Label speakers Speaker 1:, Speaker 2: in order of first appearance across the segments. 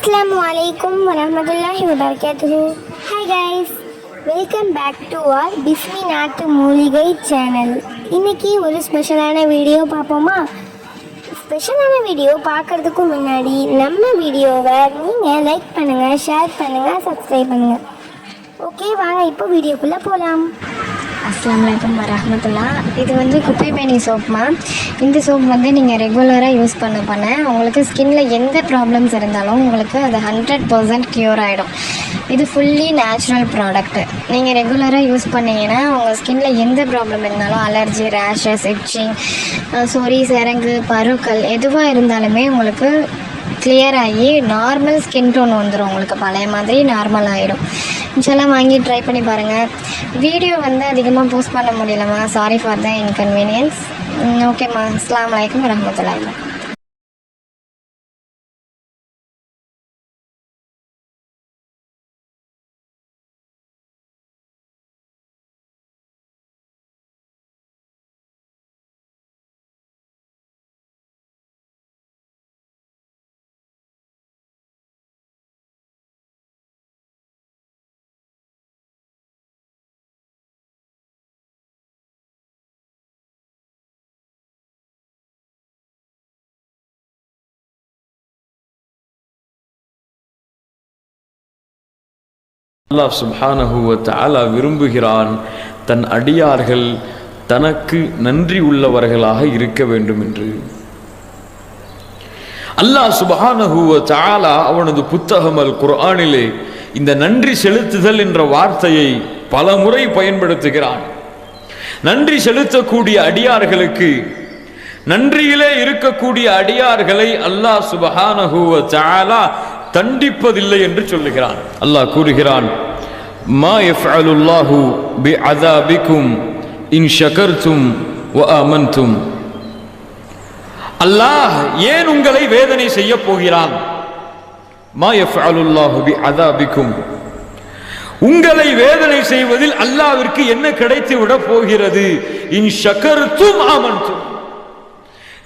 Speaker 1: Assalamualaikum warahmatullahi wabarakatuh. Hi guys, welcome back to our Bismi நாட்டு மூலிகை channel. இன்னைக்கு ஒரு ஸ்பெஷலான வீடியோ பார்ப்போமா? ஸ்பெஷலான வீடியோ பார்க்கறதுக்கு முன்னாடி நம்ம வீடியோவை நீங்கள் லைக் பண்ணுங்கள், ஷேர் பண்ணுங்கள், சப்ஸ்கிரைப் பண்ணுங்கள். ஓகே, வாங்க இப்போ வீடியோக்குள்ளே போகலாம்.
Speaker 2: அஸ்ஸலாமுஅலைக்கும் வரஹ்மத்துல்லாஹ். இது குப்பைமேனி சோப்மா. இந்த சோப் நீங்கள் ரெகுலராக யூஸ் பண்ண உங்களுக்கு ஸ்கின்னில் எந்த ப்ராப்ளம்ஸ் இருந்தாலும் உங்களுக்கு அது 100% க்யூர் ஆகிடும். இது ஃபுல்லி நேச்சுரல் ப்ராடக்ட்டு. நீங்கள் ரெகுலராக யூஸ் பண்ணிங்கன்னா உங்கள் ஸ்கின்னில் எந்த ப்ராப்ளம் இருந்தாலும் அலர்ஜி, ரேஷஸ், இட்சிங், சொறி, சிரங்கு, பருக்கள் எதுவாக இருந்தாலுமே உங்களுக்கு கிளியர் ஆகி நார்மல் ஸ்கின் டோன் வந்துடும். உங்களுக்கு பழைய மாதிரி நார்மல் ஆகிடும். இன்ஷால்லா வாங்கி ட்ரை பண்ணி பாருங்கள். வீடியோ அதிகமாக போஸ்ட் பண்ண முடியலம்மா, சாரி ஃபார் த இன்கன்வீனியன்ஸ். ஓகேம்மா. அஸ்ஸலாமு அலைக்கும் வரஹ்மத்துல்லாஹி.
Speaker 3: அல்லாஹ் சுப்ஹானஹு வ தஆலா விரும்புகிறான் தன் அடியார்கள் தனக்கு நன்றி உள்ளவர்களாக இருக்க வேண்டும் என்று. அல்லாஹ் சுப்ஹானஹு வ தஆலா அவனது புத்தகம் அல் குர்ஆனிலே இந்த நன்றி செலுத்துதல் என்ற வார்த்தையை பல முறை பயன்படுத்துகிறான். நன்றி செலுத்தக்கூடிய அடியார்களுக்கு, நன்றியிலே இருக்கக்கூடிய அடியார்களை அல்லாஹ் சுப்ஹானஹு வ தஆலா தண்டிப்பதில்லை என்று சொல்லுகிறான். அல்லாஹ் கூறுகிறான், மா யஃஅலுல்லாஹு பிஅஸாபிக்கும் இன் ஷகர்தும் வ ஆமன்தும். அல்லாஹ் ஏன் உங்களை வேதனை செய்ய போகிறான்? மா யஃஅலுல்லாஹு பிஅஸாபிக்கும், உங்களை வேதனை செய்வதில் அல்லாஹ்விற்கு என்ன கிடைத்து விட போகிறது? இன் ஷகர்தும் ஆமன்தும்,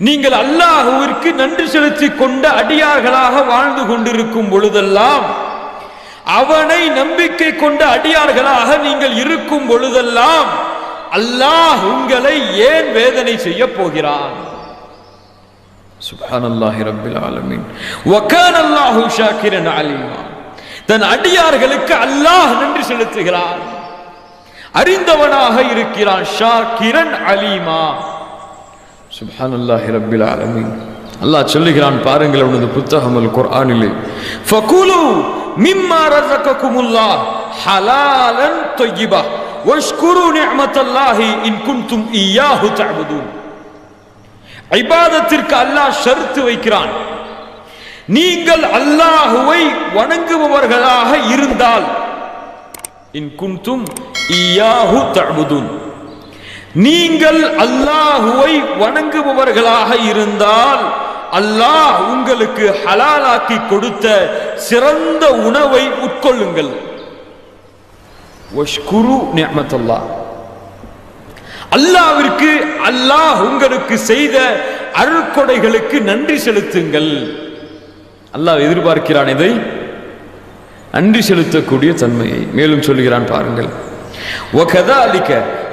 Speaker 3: நீங்கள் அல்லாஹ்விற்கு நன்றி செலுத்திக் கொண்ட அடியார்களாக வாழ்ந்து கொண்டிருக்கும் பொழுதெல்லாம், அவனை நம்பிக்கை கொண்ட அடியார்களாக நீங்கள் இருக்கும் பொழுதெல்லாம் அல்லாஹ் உங்களை ஏன் வேதனை செய்ய போகிறான்? சுப்ஹானல்லாஹி ரப்பில் ஆலமீன். வ கான அல்லாஹு ஷாக்கிரன் அலீமா. தன் அடியார்களுக்கு அல்லாஹ் நன்றி செலுத்துகிறான், அறிந்தவனாக இருக்கிறான். ஷாக்கிரன் அலீமா. சுப்ஹானல்லாஹி ரப்பில் ஆலமீன். அல்லாஹ் சொல்லுகிறான், பாருங்கள் அவனது புத்தகம் அல் குர்ஆனிலே, ஃபகுலு மிம்மா ரஸககுமுல்லாஹ் ஹலாலன் தய்யிபா வஷ்குரு நிஅமத்தல்லாஹி இன் குன்தும் இய்யாஹு தஅபுதூன். இபாதத்திற்கு அல்லாஹ் ஷர்த் வைக்கிறான். நீங்கள் அல்லாஹ்வை வணங்குபவர்களாக இருந்தால், இன் குன்தும் இய்யாஹு தஅபுதூன், நீங்கள் அல்லாஹுவை வணங்குபவர்களாக இருந்தால் அல்லாஹ் உங்களுக்கு ஹலாலாக்கி கொடுத்த சிறந்த உணவை உட்கொள்ளுங்கள். வஷ்குரு நிஅமத்தல்லாஹ், அல்லாஹ்விற்கு அல்லாஹ் உங்களுக்கு செய்த அருட்கொடைகளுக்கு நன்றி செலுத்துங்கள். அல்லாஹ் எதிர்பார்க்கிறான் இதை, நன்றி செலுத்தக்கூடிய தன்மையை. மேலும் சொல்லுகிறான், பாருங்கள், وَكَذَلِكَ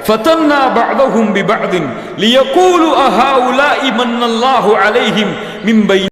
Speaker 3: فَتَنَّا بَعْضَهُمْ بِبَعْضٍ لِيَقُولُوا أَهَؤُلَاءِ مَنَّ اللَّهُ عَلَيْهِمْ مِنْ بَيْنِنَا